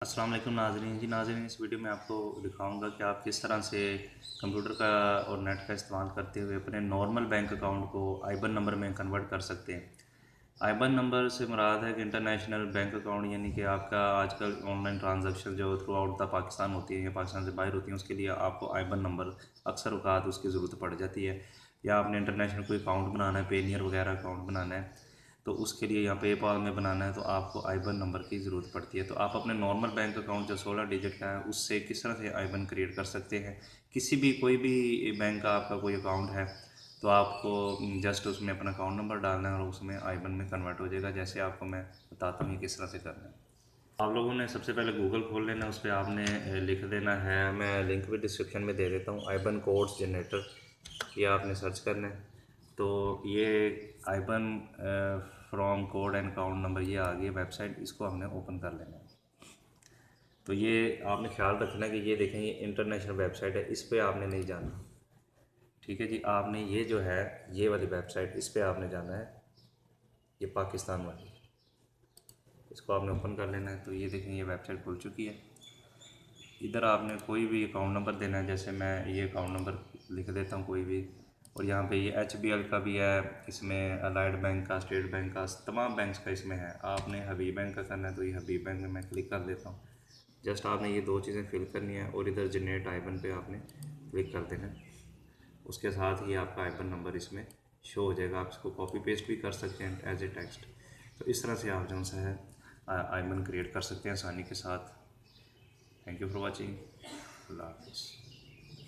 अस्सलाम वालेकुम नाज़रीन। जी नाज़रीन, इस वीडियो में आपको दिखाऊंगा कि आप किस तरह से कंप्यूटर का और नेट का इस्तेमाल करते हुए अपने नॉर्मल बैंक अकाउंट को आईबन नंबर में कन्वर्ट कर सकते हैं। आईबन नंबर से मुराद है कि इंटरनेशनल बैंक अकाउंट, यानी कि आपका आजकल ऑनलाइन ट्रांजैक्शन जो थ्रू आउट द पाकिस्तान होती है या पाकिस्तान से बाहर होती है, उसके लिए आपको आईबन नंबर अक्सर औकात उसकी ज़रूरत पड़ जाती है। या आपने इंटरनेशनल कोई अकाउंट बनाना है, पेनियर वगैरह अकाउंट बनाना है, तो उसके लिए यहाँ पेपाल में बनाना है तो आपको आईबन नंबर की ज़रूरत पड़ती है। तो आप अपने नॉर्मल बैंक अकाउंट जो 16 डिजिट का है उससे किस तरह से आईबन क्रिएट कर सकते हैं। किसी भी कोई भी बैंक का आपका कोई अकाउंट है तो आपको जस्ट उसमें अपना अकाउंट नंबर डालना है और उसमें आईबन में कन्वर्ट हो जाएगा। जैसे आपको मैं बताता हूँ ये किस तरह से करना है। आप लोगों ने सबसे पहले गूगल खोल लेना है, उस पर आपने लिख देना है, मैं लिंक भी डिस्क्रिप्शन में दे देता हूँ, आईबन कोड्स जनरेटर। ये आपने सर्च करना है तो ये IBAN from code and account number ये आ गई वेबसाइट, इसको हमने ओपन कर लेना है। तो ये आपने ख्याल रखना है कि ये देखें ये इंटरनेशनल वेबसाइट है, इस पर आपने नहीं जाना। ठीक है जी, आपने ये जो है ये वाली वेबसाइट इस पर आपने जाना है, ये पाकिस्तान वाली, इसको आपने ओपन कर लेना है। तो ये देखें ये वेबसाइट खुल चुकी है। इधर आपने कोई भी अकाउंट नंबर देना है, जैसे मैं ये अकाउंट नंबर लिख देता हूँ कोई भी। और यहाँ पे ये HBL का भी है, इसमें अलाइड बैंक का, स्टेट बैंक का, तमाम बैंक्स का इसमें है। आपने हबीब बैंक का करना है तो ये हबीब बैंक में मैं क्लिक कर देता हूँ। जस्ट आपने ये दो चीज़ें फिल करनी है और इधर जनरेट आइबन पे आपने क्लिक कर देना है। उसके साथ ही आपका आइबन नंबर इसमें शो हो जाएगा। आप इसको कॉपी पेस्ट भी कर सकते हैं एज ए टेक्स्ट। तो इस तरह से आप जो सा है आइबन क्रिएट कर सकते हैं आसानी के साथ। Thank you for watching. अल्लाह हाफिज़।